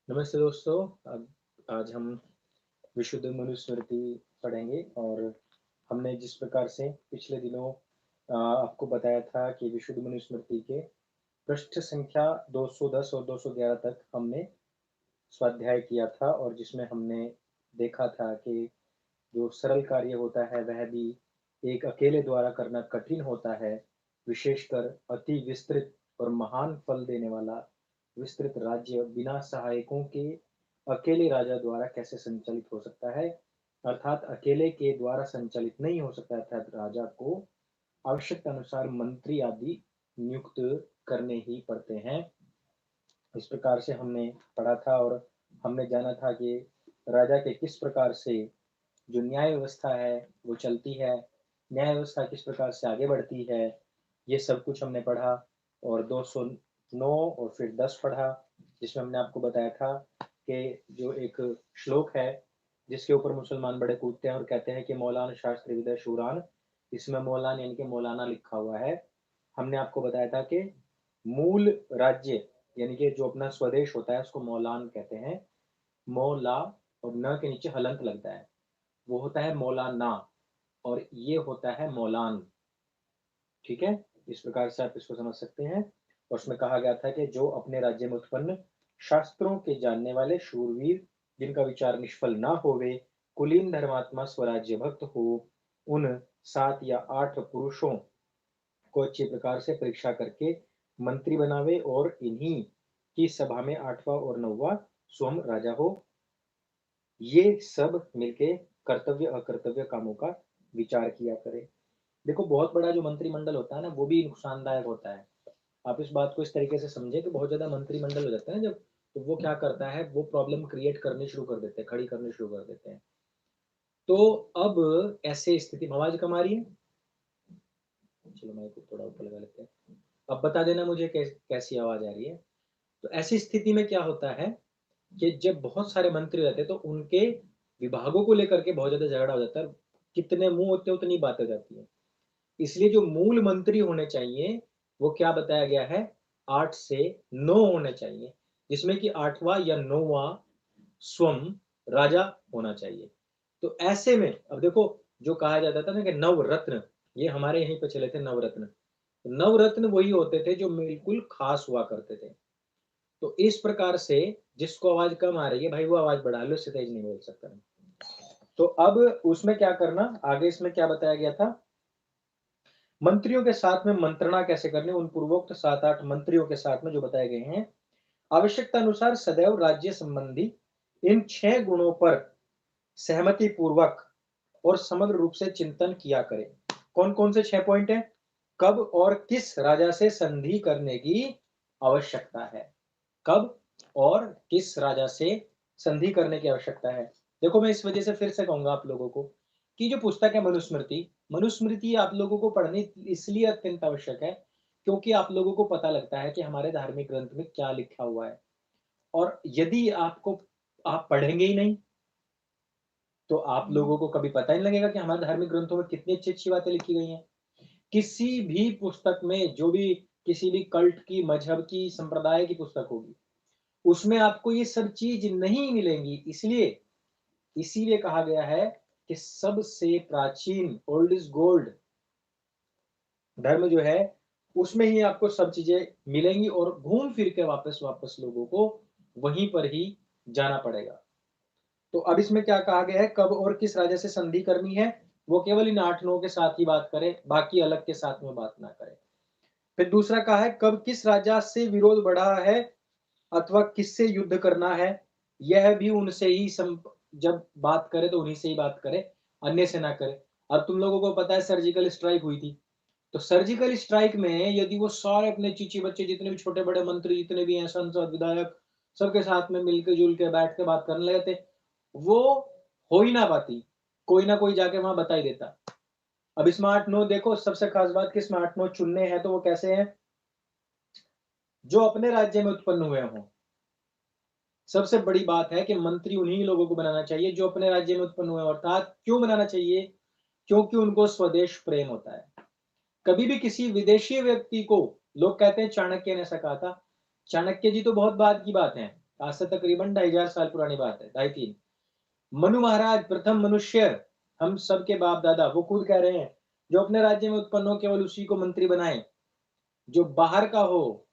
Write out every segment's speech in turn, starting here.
नमस्ते दोस्तों। आज हम विशुद्ध मनुस्मृति पढ़ेंगे और हमने जिस प्रकार से पिछले दिनों आपको बताया था कि विशुद्ध मनुस्मृति के पृष्ठ संख्या 210 और 211 तक हमने स्वाध्याय किया था और जिसमें हमने देखा था कि जो सरल कार्य होता है वह भी एक अकेले द्वारा करना कठिन होता है, विशेषकर अति विस्तृत और महान फल देने वाला विस्तृत राज्य बिना सहायकों के अकेले राजा द्वारा कैसे संचालित हो सकता है। अर्थात अकेले के द्वारा संचालित नहीं हो सकता, अर्थात राजा को आवश्यकता अनुसार मंत्री आदि नियुक्त करने ही पड़ते हैं। इस प्रकार से हमने पढ़ा था और हमने जाना था कि राजा के किस प्रकार से जो न्याय व्यवस्था है वो चलती है, न्याय व्यवस्था किस प्रकार से आगे बढ़ती है, ये सब कुछ हमने पढ़ा। और 209 और फिर 10 पढ़ा, जिसमें हमने आपको बताया था कि जो एक श्लोक है जिसके ऊपर मुसलमान बड़े कूदते हैं और कहते हैं कि मौलान शास्त्री विदय शूरान, इसमें मौलान यानी कि मौलाना लिखा हुआ है। हमने आपको बताया था कि मूल राज्य यानी कि जो अपना स्वदेश होता है उसको मौलान कहते हैं। मौला और न के नीचे हलंत लगता है, वो होता है मौलाना और ये होता है मौलान। ठीक है, इस प्रकार से आप इसको समझ सकते हैं। और उसमें कहा गया था कि जो अपने राज्य में उत्पन्न शास्त्रों के जानने वाले शूरवीर, जिनका विचार निष्फल ना होवे, कुलीन धर्मात्मा स्वराज्य भक्त हो, उन 7 या 8 पुरुषों को अच्छी प्रकार से परीक्षा करके मंत्री बनावे और इन्हीं की सभा में 8वां और 9वां स्वयं राजा हो। ये सब मिलके कर्तव्य अकर्तव्य कामों का विचार किया करे। देखो, बहुत बड़ा जो मंत्रिमंडल होता है ना वो भी नुकसानदायक होता है। आप इस बात को इस तरीके से समझे कि बहुत ज्यादा मंत्रिमंडल हो जाता है ना जब, तो वो क्या करता है, वो प्रॉब्लम क्रिएट करनी शुरू कर देते हैं, खड़ी करनी शुरू कर देते हैं। तो अब ऐसे स्थिति में आवाज कम आ रही है, चलो मैं को थोड़ा ऊपर लगा लेते हैं। अब बता देना मुझे कैसी आवाज आ रही है। तो ऐसी स्थिति में क्या होता है कि जब बहुत सारे मंत्री रहते हैं तो उनके विभागों को लेकर के बहुत ज्यादा झगड़ा हो जाता है। कितने मुंह होते हैं उतनी बातें हो जाती है। इसलिए जो मूल मंत्री होने चाहिए वो क्या बताया गया है, 8 से 9 होने चाहिए, जिसमें कि 8वां या 9वां स्वयं राजा होना चाहिए। तो ऐसे में अब देखो, जो कहा जाता था ना कि नवरत्न, ये हमारे यहीं पे चले थे नवरत्न। नवरत्न वही होते थे जो बिल्कुल खास हुआ करते थे। तो इस प्रकार से जिसको आवाज कम आ रही है भाई वो आवाज बढ़ा लो, इससे तेज नहीं बोल सकता मैं। तो अब उसमें क्या करना, आगे इसमें क्या बताया गया था, मंत्रियों के साथ में मंत्रणा कैसे करनी, उन पूर्वोक्त 7-8 मंत्रियों के साथ में जो बताए गए हैं, आवश्यकता अनुसार सदैव राज्य संबंधी इन 6 गुणों पर सहमति पूर्वक और समग्र रूप से चिंतन किया करे। कौन कौन से 6 पॉइंट हैं, कब और किस राजा से संधि करने की आवश्यकता है, कब और किस राजा से संधि करने की आवश्यकता है। देखो, मैं इस वजह से फिर से कहूंगा आप लोगों को कि जो पुस्तक है मनुस्मृति, मनुस्मृति आप लोगों को पढ़नी इसलिए अत्यंत आवश्यक है क्योंकि आप लोगों को पता लगता है कि हमारे धार्मिक ग्रंथ में क्या लिखा हुआ है। और यदि आपको आप पढ़ेंगे ही नहीं तो आप लोगों को कभी पता ही नहीं लगेगा कि हमारे धार्मिक ग्रंथों में कितनी अच्छी अच्छी बातें लिखी गई हैं। किसी भी पुस्तक में, जो भी किसी भी कल्ट की, मजहब की, संप्रदाय की पुस्तक होगी, उसमें आपको ये सब चीज नहीं मिलेंगी। इसलिए इसीलिए कहा गया है कि सबसे प्राचीन ओल्ड इज गोल्ड धर्म जो है उसमें ही आपको सब चीजें मिलेंगी और घूम फिर के वापस वापस लोगों को वहीं पर ही जाना पड़ेगा। तो अब इसमें क्या कहा गया है, कब और किस राजा से संधि करनी है, वो केवल इन 8-9 के साथ ही बात करे, बाकी अलग के साथ में बात ना करे। फिर दूसरा कहा है, कब किस राजा से विरोध बढ़ा है अथवा किससे युद्ध करना है, यह भी उनसे ही जब बात करे तो उन्हीं से ही बात करे, अन्य से ना करे। अब तुम लोगों को पता है सर्जिकल स्ट्राइक हुई थी, तो सर्जिकल स्ट्राइक में यदि वो सारे अपने चीची बच्चे जितने भी छोटे बड़े मंत्री जितने भी हैं, सांसद विधायक, सबके साथ में मिलकर जुल के बैठ के बात करने लगे थे, वो हो ही ना पाती, कोई ना कोई जाके वहां बता ही देता। अब इसमें 8-9 देखो, सबसे खास बात कि इसमें 8-9 चुनने हैं तो वो कैसे हैं, जो अपने राज्य में उत्पन्न हुए हों। सबसे बड़ी बात है कि मंत्री उन्हीं लोगों को बनाना चाहिए जो अपने राज्य में उत्पन्न हुए, अर्थात क्यों बनाना चाहिए, क्योंकि उनको स्वदेश प्रेम होता है। कभी भी किसी विदेशी व्यक्ति को, लोग कहते हैं चाणक्य ने ऐसा कहा था, चाणक्य जी तो बहुत बाद की बात है, आज से तकरीबन 2500 साल पुरानी बात है, 2.5-3। मनु महाराज प्रथम मनुष्य, हम सबके बाप दादा, वो खुद कह रहे हैं जो अपने राज्य में उत्पन्न हो केवल उसी को मंत्री बनाए, जो बाहर का हो,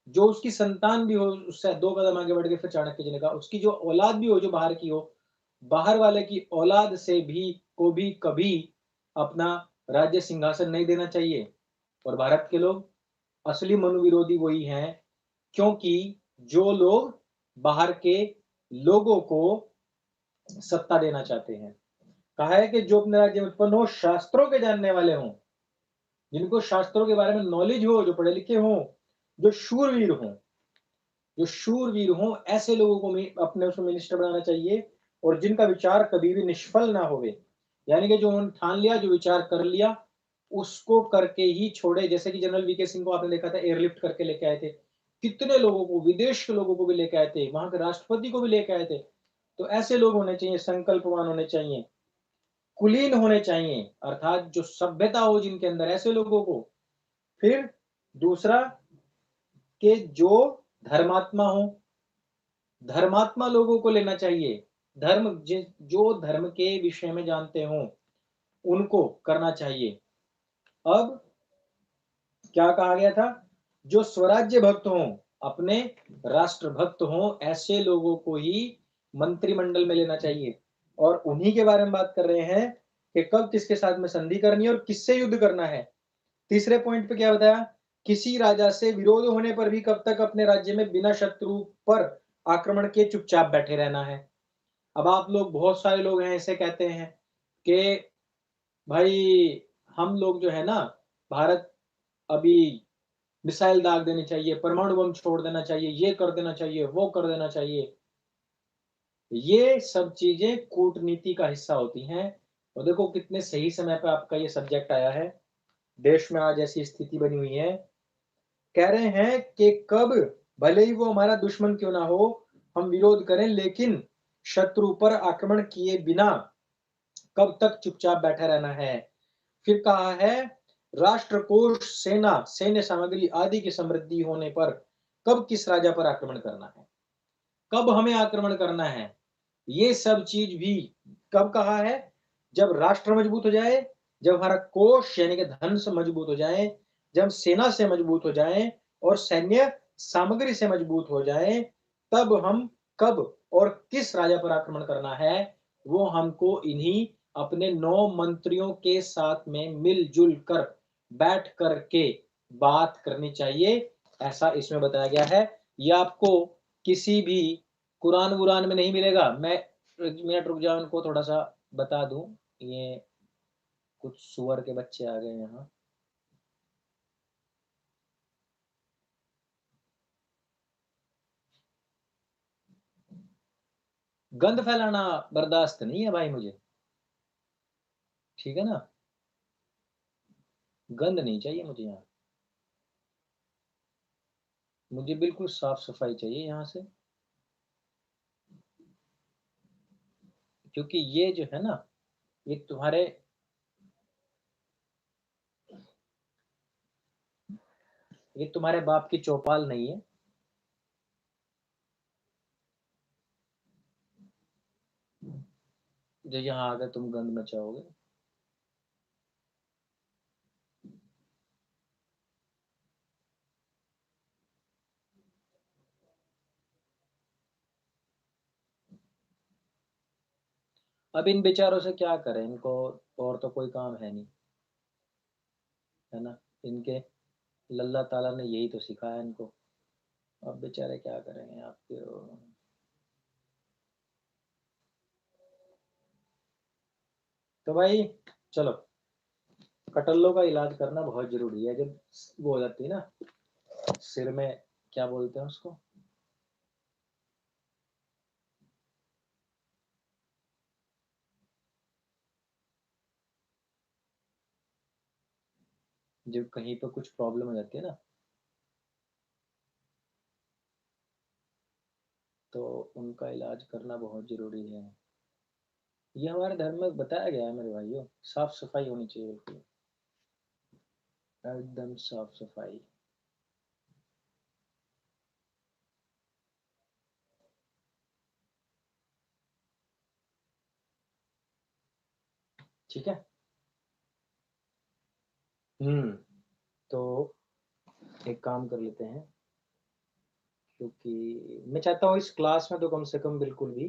जो उसकी संतान भी हो, उससे 2 कदम आगे बढ़ के फिर चाणक्य जी ने कहा उसकी जो औलाद भी हो जो बाहर की हो, बाहर वाले की औलाद से भी को भी कभी अपना राज्य सिंहासन नहीं देना चाहिए। और भारत के लोग असली मनु विरोधी वही हैं, क्योंकि जो लोग बाहर के लोगों को सत्ता देना चाहते हैं। कहा है कि जो अपने राज्य में उत्पन्न हो, शास्त्रों के जानने वाले हों, जिनको शास्त्रों के बारे में नॉलेज हो, जो पढ़े लिखे हों, जो शूरवीर हों, जो शूरवीर हों, ऐसे लोगों को अपने उसमें मिनिस्टर बनाना चाहिए, और जिनका विचार कभी भी निष्फल ना होवे। यानी कि जो उन्होंने ठान लिया, जो विचार कर लिया, उसको करके ही छोड़े। जैसे कि जनरल वीके सिंह को आपने देखा था, एयरलिफ्ट करके लेके आए थे, कितने लोगों को, विदेश के लोगों को भी लेके आए थे, वहां के राष्ट्रपति को भी लेके आए थे। तो ऐसे लोग होने चाहिए, संकल्पवान होने चाहिए, कुलीन होने चाहिए, अर्थात जो सभ्यता हो जिनके अंदर, ऐसे लोगों को। फिर दूसरा, कि जो धर्मात्मा हो, धर्मात्मा लोगों को लेना चाहिए। जो धर्म के विषय में जानते हो उनको करना चाहिए। अब क्या कहा गया था, जो स्वराज्य भक्त हों, अपने राष्ट्र भक्त हों, ऐसे लोगों को ही मंत्रिमंडल में लेना चाहिए। और उन्हीं के बारे में बात कर रहे हैं कि कब किसके साथ में संधि करनी है और किससे युद्ध करना है। तीसरे पॉइंट पे क्या बताया, किसी राजा से विरोध होने पर भी कब तक अपने राज्य में बिना शत्रु पर आक्रमण के चुपचाप बैठे रहना है। अब आप लोग, बहुत सारे लोग हैं ऐसे कहते हैं कि भाई हम लोग जो है ना, भारत अभी मिसाइल दाग देनी चाहिए, परमाणु बम छोड़ देना चाहिए, ये कर देना चाहिए, वो कर देना चाहिए। ये सब चीजें कूटनीति का हिस्सा होती हैं। और देखो कितने सही समय पर आपका ये सब्जेक्ट आया है। देश में आज ऐसी स्थिति बनी हुई है, कह रहे हैं कि कब, भले ही वो हमारा दुश्मन क्यों ना हो, हम विरोध करें, लेकिन शत्रु पर आक्रमण किए बिना कब तक चुपचाप बैठा रहना है। फिर कहा है, राष्ट्रकोष, सेना, सैन्य सामग्री आदि की समृद्धि होने पर कब किस राजा पर आक्रमण करना है, कब हमें आक्रमण करना है, ये सब चीज भी कब कहा है, जब राष्ट्र मजबूत हो जाए, जब हमारा कोष यानी कि धन से मजबूत हो जाए, जब सेना से मजबूत हो जाए और सैन्य सामग्री से मजबूत हो जाए, तब हम कब और किस राजा पर आक्रमण करना है, वो हमको इन्हीं अपने 9 मंत्रियों के साथ में मिलजुल कर बैठ करके बात करनी चाहिए। ऐसा इसमें बताया गया है। ये आपको किसी भी कुरान वुरान में नहीं मिलेगा। मैं 1 मिनट रुक जाओ, इनको थोड़ा सा बता दूं। ये कुछ सुअर के बच्चे आ गए यहाँ। गंद फैलाना बर्दाश्त नहीं है भाई मुझे, ठीक है ना, गंद नहीं चाहिए मुझे यहाँ। मुझे बिल्कुल साफ सफाई चाहिए यहाँ से, क्योंकि ये जो है ना, ये तुम्हारे बाप की चौपाल नहीं है, जो यहाँ आकर तुम गंद मचाओगे। अब इन बेचारों से क्या करें, इनको और तो कोई काम है नहीं, है ना। इनके लल्लाह ताला ने यही तो सिखाया इनको। अब बेचारे क्या करेंगे आपके। तो भाई चलो, कटल्लों का इलाज करना बहुत जरूरी है। जब वो हो जाती है ना सिर में, क्या बोलते हैं उसको, जब कहीं पर कुछ प्रॉब्लम हो जाती है ना, तो उनका इलाज करना बहुत जरूरी है। ये हमारे धर्म में बताया गया है मेरे भाइयों, साफ सफाई होनी चाहिए बिल्कुल, एकदम साफ सफाई। ठीक है। तो एक काम कर लेते हैं, क्योंकि मैं चाहता हूँ इस क्लास में तो कम से कम बिल्कुल भी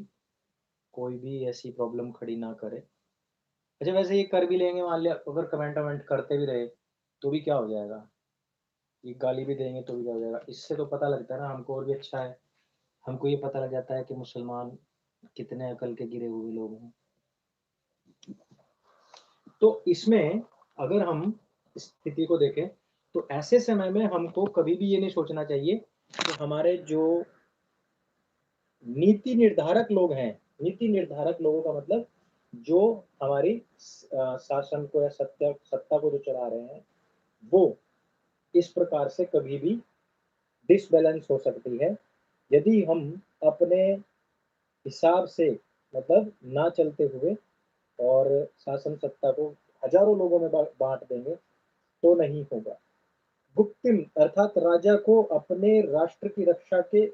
कोई भी ऐसी प्रॉब्लम खड़ी ना करे। अच्छा, वैसे ये कर भी लेंगे, मान लिया अगर कमेंट वमेंट करते भी रहे तो भी क्या हो जाएगा, ये गाली भी देंगे तो भी क्या हो जाएगा। इससे तो पता लगता है ना हमको, और भी अच्छा है, हमको ये पता लग जाता है कि मुसलमान कितने अकल के गिरे हुए लोग हैं। तो इसमें अगर हम स्थिति को देखें तो ऐसे समय में हमको कभी भी ये नहीं सोचना चाहिए कि हमारे जो नीति निर्धारक लोग हैं, नीति निर्धारक लोगों का मतलब जो हमारी शासन को या सत्ता को जो चला रहे हैं, वो इस प्रकार से कभी भी डिसबैलेंस हो सकती है यदि हम अपने हिसाब से, मतलब ना चलते हुए और शासन सत्ता को हजारों लोगों में बांट देंगे तो नहीं होगा। गुप्तिम अर्थात राजा को अपने राष्ट्र की रक्षा के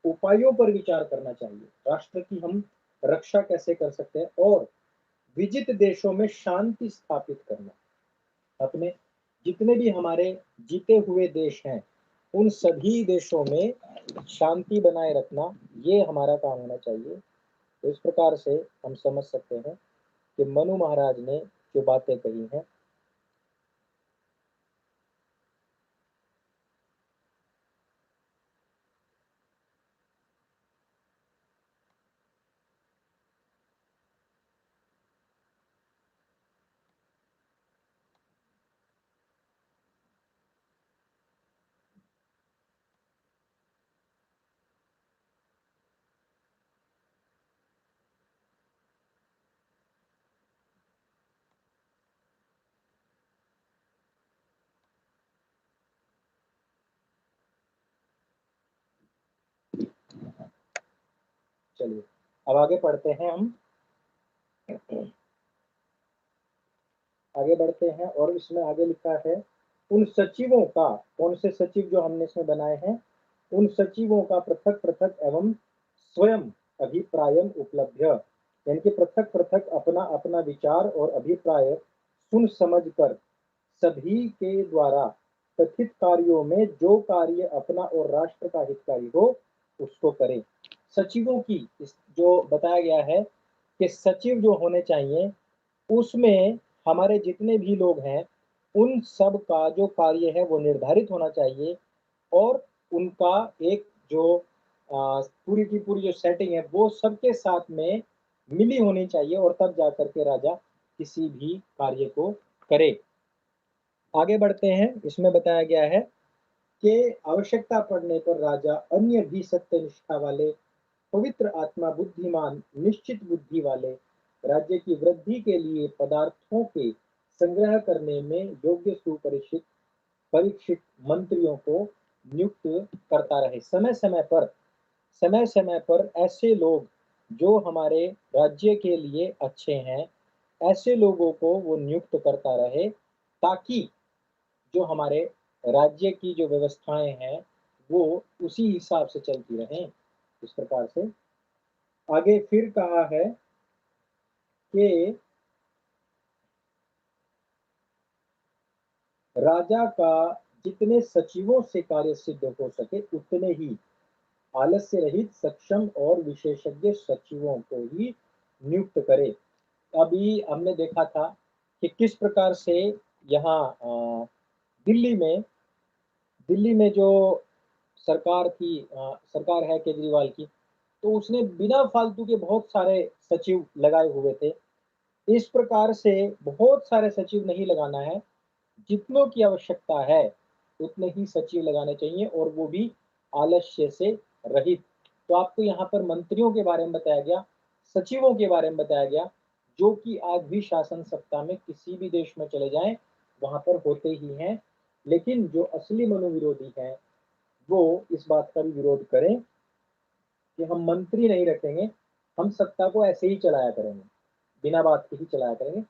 उपायों पर विचार करना चाहिए। राष्ट्र की हम रक्षा कैसे कर सकते हैं और विजित देशों में शांति स्थापित करना, अपने जितने भी हमारे जीते हुए देश हैं उन सभी देशों में शांति बनाए रखना, ये हमारा काम होना चाहिए। तो इस प्रकार से हम समझ सकते हैं कि मनु महाराज ने जो बातें कही हैं, चलिए अब आगे पढ़ते हैं हम, आगे बढ़ते हैं और इसमें आगे लिखा है उन सचिवों का, कौन से सचिव जो हमने इसमें बनाए हैं, उन सचिवों का पृथक पृथक एवं स्वयं अभिप्राय उपलब्ध, यानी कि पृथक पृथक अपना अपना विचार और अभिप्राय सुन समझ कर सभी के द्वारा कथित कार्यों में जो कार्य अपना और राष्ट्र का हितकारी हो उसको करें। सचिवों की जो बताया गया है कि सचिव जो होने चाहिए उसमें हमारे जितने भी लोग हैं उन सब का जो कार्य है वो निर्धारित होना चाहिए और उनका एक जो पूरी की पूरी जो सेटिंग है वो सबके साथ में मिली होनी चाहिए और तब जाकर के राजा किसी भी कार्य को करे। आगे बढ़ते हैं, इसमें बताया गया है कि आवश्यकता पड़ने पर राजा अन्य भी सत्य निष्ठा वाले पवित्र आत्मा बुद्धिमान निश्चित बुद्धि वाले राज्य की वृद्धि के लिए पदार्थों के संग्रह करने में योग्य सुपरिचित परीक्षित मंत्रियों को नियुक्त करता रहे। समय समय पर ऐसे लोग जो हमारे राज्य के लिए अच्छे हैं, ऐसे लोगों को वो नियुक्त करता रहे ताकि जो हमारे राज्य की जो व्यवस्थाएं हैं वो उसी हिसाब से चलती रहें। इस प्रकार से आगे फिर कहा है कि राजा का जितने सचिवों से कार्य सिद्ध हो सके उतने ही आलस्य रहित सक्षम और विशेषज्ञ सचिवों को ही नियुक्त करे। अभी हमने देखा था कि किस प्रकार से यहाँ दिल्ली में दिल्ली में जो सरकार थी, सरकार है केजरीवाल की, तो उसने बिना फालतू के बहुत सारे सचिव लगाए हुए थे। इस प्रकार से बहुत सारे सचिव नहीं लगाना है, जितनों की आवश्यकता है उतने ही सचिव लगाने चाहिए और वो भी आलस्य से रहित। तो आपको यहाँ पर मंत्रियों के बारे में बताया गया, सचिवों के बारे में बताया गया, जो कि आज भी शासन सत्ता में किसी भी देश में चले जाएं वहां पर होते ही हैं। लेकिन जो असली मनोविरोधी हैं वो इस बात का भी विरोध करें कि हम मंत्री नहीं रखेंगे, हम सत्ता को ऐसे ही चलाया करेंगे, बिना बात के ही चलाया करेंगे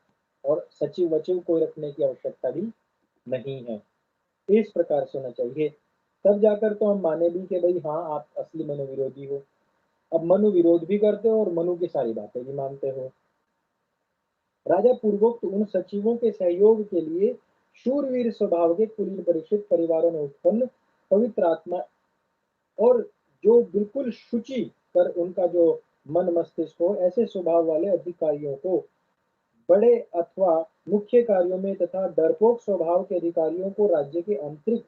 और सचिव वचिव को रखने की आवश्यकता भी नहीं है। इस प्रकार से होना चाहिए, तब जाकर तो हम माने भी कि भाई हाँ आप असली मनोविरोधी हो। अब मनु विरोध भी करते हो और मनु की सारी बातें भी मानते हो। राजा पूर्वोक्त उन सचिवों के सहयोग के लिए शूरवीर स्वभाव के कुलीन परिचित परिवारों में उत्पन्न पवित्र आत्मा और जो बिल्कुल शुचि कर उनका जो मन मस्तिष्क हो, ऐसे स्वभाव वाले अधिकारियों को बड़े अथवा मुख्य कार्यों में तथा डरपोक स्वभाव के अधिकारियों को राज्य के आंतरिक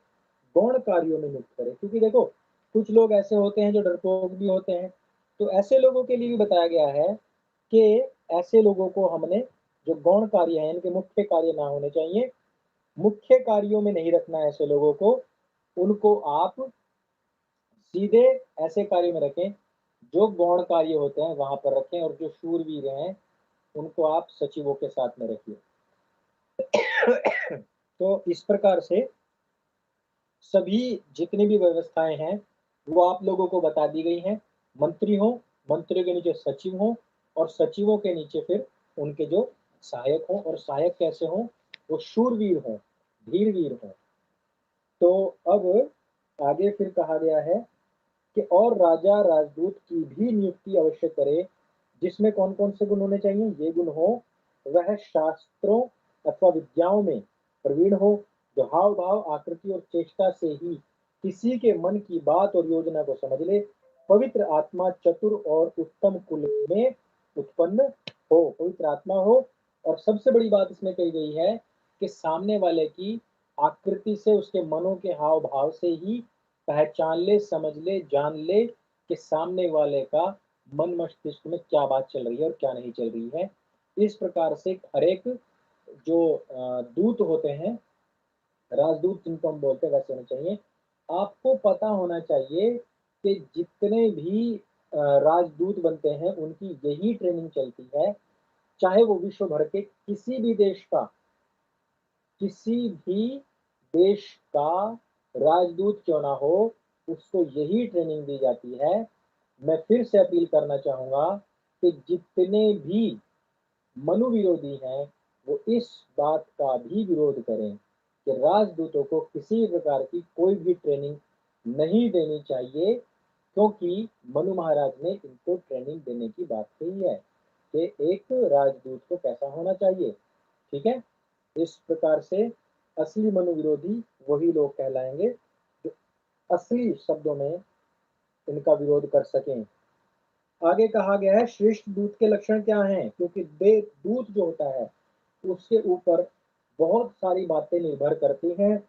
गौण कार्यों में नियुक्त करे। क्योंकि देखो, कुछ लोग ऐसे होते हैं जो डरपोक भी होते हैं, तो ऐसे लोगों के लिए भी बताया गया है कि ऐसे लोगों को हमने जो गौण कार्य है, इनके मुख्य कार्य ना होने चाहिए, मुख्य कार्यों में नहीं रखना है ऐसे लोगों को, उनको आप सीधे ऐसे कार्य में रखें जो गौण कार्य होते हैं वहां पर रखें, और जो शूरवीर हैं उनको आप सचिवों के साथ में रखिए। तो इस प्रकार से सभी जितनी भी व्यवस्थाएं हैं वो आप लोगों को बता दी गई हैं। मंत्री हो, मंत्रियों के नीचे सचिव हो, और सचिवों के नीचे फिर उनके जो सहायक हो, और सहायक कैसे हो, वो शूरवीर हो, धीरवीर हो। तो अब आगे फिर कहा गया है कि और राजा राजदूत की भी नियुक्ति अवश्य करे, जिसमें कौन कौन से गुण होने चाहिए? ये गुण हो, वह शास्त्रों अथवा विद्याओं में प्रवीण हो, जो हाव भाव आकृति और चेष्टा से ही किसी के मन की बात और योजना को समझ ले, पवित्र आत्मा चतुर और उत्तम कुल में उत्पन्न हो, पवित्र आत्मा हो। और सबसे बड़ी बात इसमें कही गई है कि सामने वाले की आकृति से, उसके मनों के हाव भाव से ही पहचान ले, समझ ले, जान ले कि सामने वाले का मन मस्तिष्क में क्या बात चल रही है और क्या नहीं चल रही है। इस प्रकार से हर एक जो दूत होते हैं, राजदूत जिनको हम बोलते हैं, वैसे होने चाहिए। आपको पता होना चाहिए कि जितने भी राजदूत बनते हैं उनकी यही ट्रेनिंग चलती है, चाहे वो विश्व भर के किसी भी देश का, किसी भी देश का राजदूत क्यों ना हो, उसको यही ट्रेनिंग दी जाती है। मैं फिर से अपील करना चाहूंगा कि जितने भी मनु विरोधी हैं वो इस बात का भी विरोध करें कि राजदूतों को किसी प्रकार की कोई भी ट्रेनिंग नहीं देनी चाहिए, क्योंकि मनु महाराज ने इनको ट्रेनिंग देने की बात कही है कि एक राजदूत को कैसा होना चाहिए। ठीक है, इस प्रकार से असली मनु विरोधी वही लोग कहलाएंगे जो असली शब्दों में इनका विरोध कर सकें। आगे कहा गया है श्रेष्ठ दूत के लक्षण क्या हैं, क्योंकि दूत जो होता है उसके ऊपर बहुत सारी बातें निर्भर करती हैं।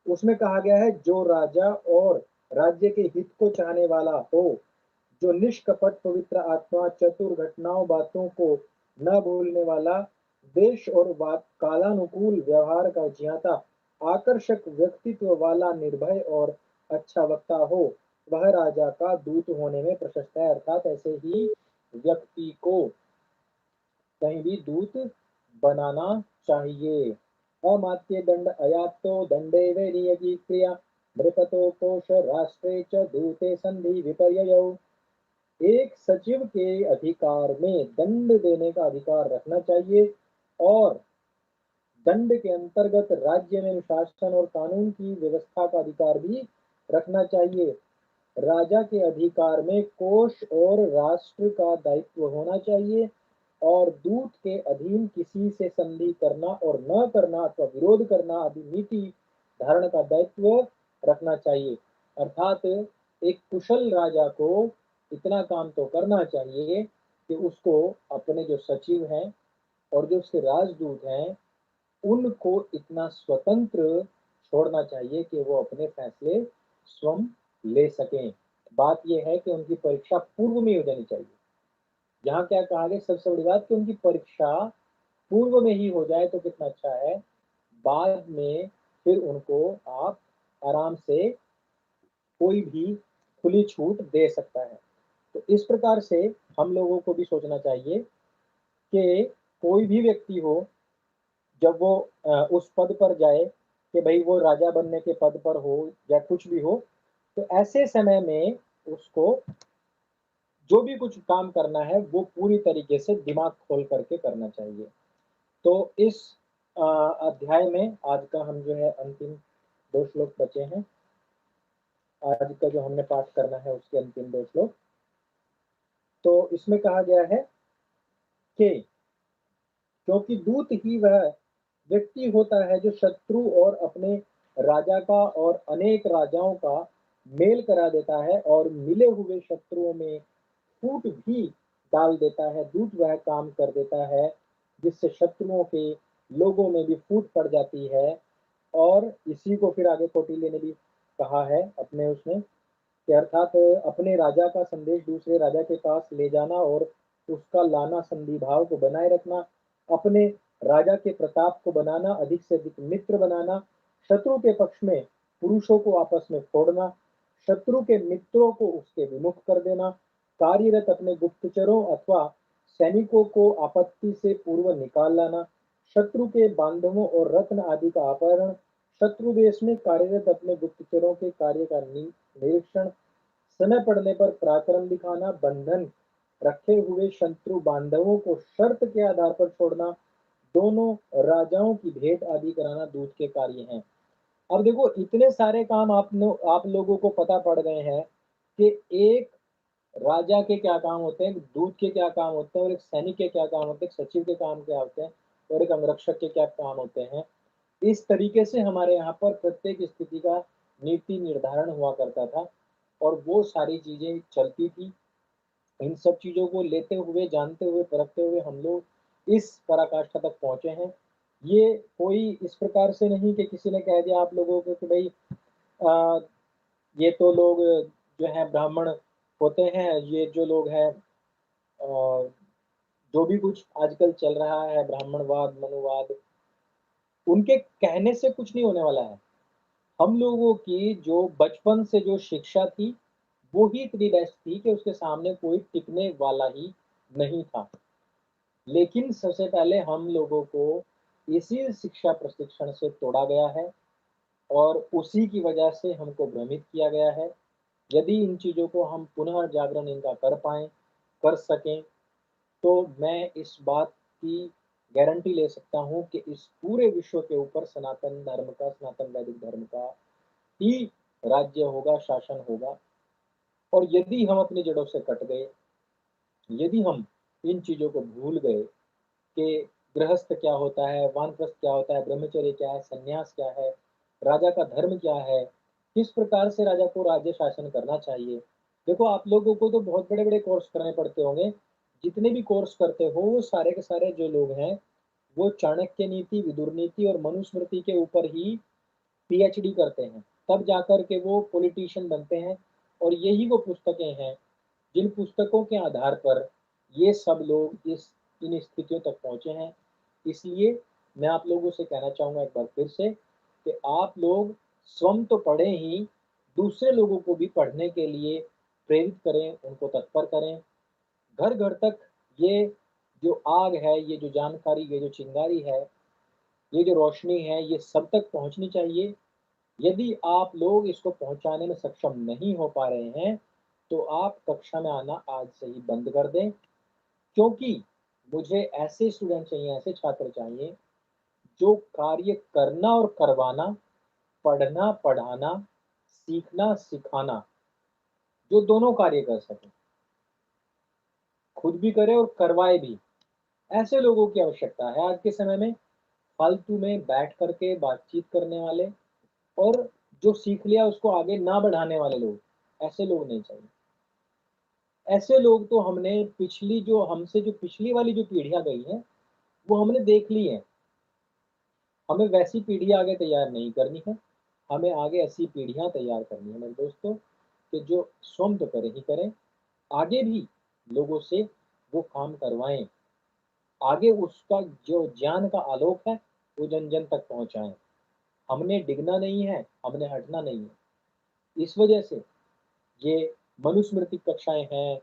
उसमें कहा गया है जो राजा और राज्य के हित को चाहने वाला हो, जो निष्कपट पवित्र आत्मा, चतुर घटनाओं बातों को न भूलने वाला, देश और कालानुकूल व्यवहार का ज्ञाता, आकर्षक व्यक्तित्व वाला, निर्भय और अच्छा वक्ता हो, वह राजा का दूत होने में प्रशस्त है। अर्थात ऐसे ही व्यक्ति को कहीं भी दूत बनाना चाहिए। अमात्य दंड अयातो दंडे वे नियति क्रिया नृपतो कोश राष्ट्रे च दूते संधि विपर्ययो। एक सचिव के अधिकार में दंड देने का अधिकार रखना चाहिए, और दंड के अंतर्गत राज्य में अनुशासन और कानून की व्यवस्था का अधिकार भी रखना चाहिए। राजा के अधिकार में कोष और राष्ट्र का दायित्व होना चाहिए, और दूत के अधीन किसी से संधि करना और न करना अथवा विरोध करना आदि नीति धारण का दायित्व रखना चाहिए। अर्थात एक कुशल राजा को इतना काम तो करना चाहिए कि उसको अपने जो सचिव हैं और जो उसके राजदूत हैं उनको इतना स्वतंत्र छोड़ना चाहिए कि वो अपने फैसले स्वयं ले सकें। बात यह है कि उनकी परीक्षा पूर्व में हो जानी चाहिए। यहाँ क्या कहा गया, सबसे बड़ी बात कि उनकी परीक्षा पूर्व में ही हो जाए तो कितना अच्छा है, बाद में फिर उनको आप आराम से कोई भी खुली छूट दे सकता है। तो इस प्रकार से हम लोगों को भी सोचना चाहिए कि कोई भी व्यक्ति हो, जब वो उस पद पर जाए कि भाई वो राजा बनने के पद पर हो या कुछ भी हो, तो ऐसे समय में उसको जो भी कुछ काम करना है वो पूरी तरीके से दिमाग खोल करके करना चाहिए। तो इस अध्याय में आज का हम जो है अंतिम 2 श्लोक बचे हैं। आज का जो हमने पाठ करना है उसके अंतिम 2 श्लोक। तो इसमें कहा गया है कि क्योंकि दूत ही वह व्यक्ति होता है जो शत्रु और अपने राजा का और अनेक राजाओं का मेल करा देता है और मिले हुए शत्रुओं में फूट भी डाल देता है। दूत वह काम कर देता है जिससे शत्रुओं के लोगों में भी फूट पड़ जाती है। और इसी को फिर आगे कौटिल्य ने भी कहा है अपने उसमें कि अर्थात अपने राजा का संदेश दूसरे राजा के पास ले जाना और उसका लाना, संधि भाव को बनाए रखना, अपने राजा के प्रताप को बनाना, अधिक से अधिक मित्र बनाना, शत्रु के पक्ष में पुरुषों को आपस में फोड़ना, शत्रु के मित्रों को उसके विमुख कर देना, कार्यरत अपने गुप्तचरों अथवा सैनिकों को आपत्ति से पूर्व निकाल लाना, शत्रु के बांधवों और रत्न आदि का अपहरण, शत्रु देश में कार्यरत अपने गुप्तचरों के कार्य का निरीक्षण, समय पड़ने पर पराक्रम दिखाना, बंधन रखे हुए शत्रु बांधवों को शर्त के आधार पर छोड़ना, दोनों राजाओं की भेंट आदि कराना दूत के कार्य हैं। अब देखो इतने सारे काम आप लोगों को पता पड़ गए हैं कि एक राजा के क्या काम होते हैं, एक दूत के क्या काम होते हैं और एक सैनिक के क्या काम होते हैं, एक सचिव के काम क्या होते हैं और एक अंगरक्षक के क्या काम होते हैं। इस तरीके से हमारे यहाँ पर प्रत्येक स्थिति का नीति निर्धारण हुआ करता था और वो सारी चीजें चलती थी। इन सब चीजों को लेते हुए, जानते हुए, परखते हुए हम लोग इस पराकाष्ठा तक पहुंचे हैं। ये कोई इस प्रकार से नहीं कि किसी ने कह दिया आप लोगों को कि भाई आ, ये तो लोग जो है ब्राह्मण होते हैं, ये जो लोग हैं जो भी कुछ आजकल चल रहा है ब्राह्मणवाद, मनुवाद, उनके कहने से कुछ नहीं होने वाला है। हम लोगों की जो बचपन से जो शिक्षा थी, वो ही इतनी बेस्ट थी कि उसके सामने कोई टिकने वाला ही नहीं था। लेकिन सबसे पहले हम लोगों को इसी शिक्षा प्रशिक्षण से तोड़ा गया है और उसी की वजह से हमको भ्रमित किया गया है। यदि इन चीज़ों को हम पुनः जागरण इनका कर पाएँ, कर सकें, तो मैं इस बात की गारंटी ले सकता हूँ कि इस पूरे विश्व के ऊपर सनातन धर्म का, सनातन वैदिक धर्म का ही राज्य होगा, शासन होगा। और यदि हम अपनी जड़ों से कट गए, यदि हम इन चीज़ों को भूल गए कि गृहस्थ क्या होता है, वानप्रस्थ क्या होता है, ब्रह्मचर्य क्या है, संन्यास क्या है, राजा का धर्म क्या है, किस प्रकार से राजा को राज्य शासन करना चाहिए। देखो आप लोगों को तो बहुत बड़े-बड़े कोर्स करने पड़ते होंगे। जितने भी कोर्स करते हो वो सारे के सारे जो लोग हैं, वो चाणक्य नीति, विदुर नीति और मनुस्मृति के ऊपर ही पीएचडी करते हैं। तब जाकर के वो पॉलिटिशियन बनते हैं और यही वो पुस्तकें हैं जिन पुस्तकों के आधार पर ये सब लोग इस इन स्थितियों तक पहुंचे हैं। इसलिए मैं आप लोगों से कहना चाहूँगा एक बार फिर से कि आप लोग स्वयं तो पढ़ें ही, दूसरे लोगों को भी पढ़ने के लिए प्रेरित करें, उनको तत्पर करें। घर-घर तक ये जो आग है, ये जो जानकारी, ये जो चिंगारी है, ये जो रोशनी है, ये सब तक पहुँचनी चाहिए। यदि आप लोग इसको पहुँचाने में सक्षम नहीं हो पा रहे हैं, तो आप कक्षा में आना आज से ही बंद कर दें, क्योंकि मुझे ऐसे स्टूडेंट चाहिए, ऐसे छात्र चाहिए, जो कार्य करना और करवाना, पढ़ना, पढ़ाना, सीखना, सिखाना, जो दोनों कार्य कर सकें, खुद भी करे और करवाए भी। ऐसे लोगों की आवश्यकता है आज के समय में। फालतू में बैठ करके बातचीत करने वाले और जो सीख लिया उसको आगे ना बढ़ाने वाले लोग, ऐसे लोग नहीं चाहिए। ऐसे लोग तो हमने पिछली जो हमसे जो पिछली वाली जो पीढ़ियाँ गई हैं, वो हमने देख ली हैं। हमें वैसी पीढ़ी आगे तैयार नहीं करनी है। हमें आगे ऐसी पीढ़ियाँ तैयार करनी है मेरे दोस्तों, कि जो स्वयं तो करें ही करें, आगे भी लोगों से वो काम करवाएँ। आगे उसका जो ज्ञान का आलोक है, वो जन-जन तक पहुँचाएँ। हमने डिगना नहीं है, हमने हटना नहीं है। इस वजह से ये मनुस्मृति कक्षाएँ हैं,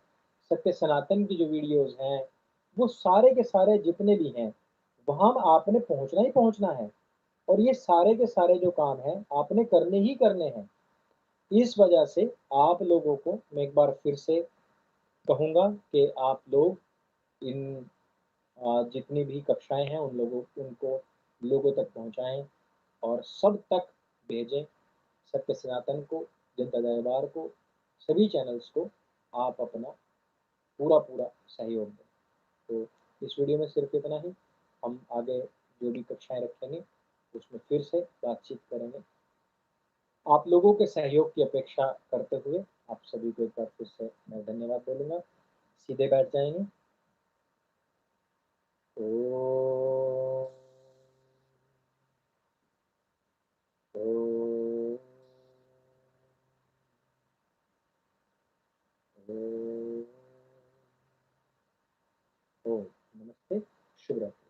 सत्य सनातन की जो वीडियोज़ हैं, वो सारे के सारे जितने भी हैं, वहाँ आपने पहुँचना ही पहुँचना है और ये सारे के सारे जो काम हैं, आपने करने ही करने हैं। इस वजह से आप लोगों को मैं एक बार फिर से कहूँगा कि आप लोग इन जितनी भी कक्षाएँ हैं, उनको लोगों तक पहुँचाएँ और सब तक भेजें। सत्य सनातन को, जनता दरबार को, सभी चैनल्स को आप अपना पूरा-पूरा सहयोग दें। तो इस वीडियो में सिर्फ़ इतना ही। हम आगे जो भी कक्षाएँ रखेंगे, उसमें फिर से बातचीत करेंगे। आप लोगों के सहयोग की अपेक्षा करते हुए, आप सभी को एक बार फिर से मैं धन्यवाद बोलूँगा। सीधे बैठ जाएँगे। ओम, ओम, ओम, ओम। नमस्ते, शुभ रात्रि।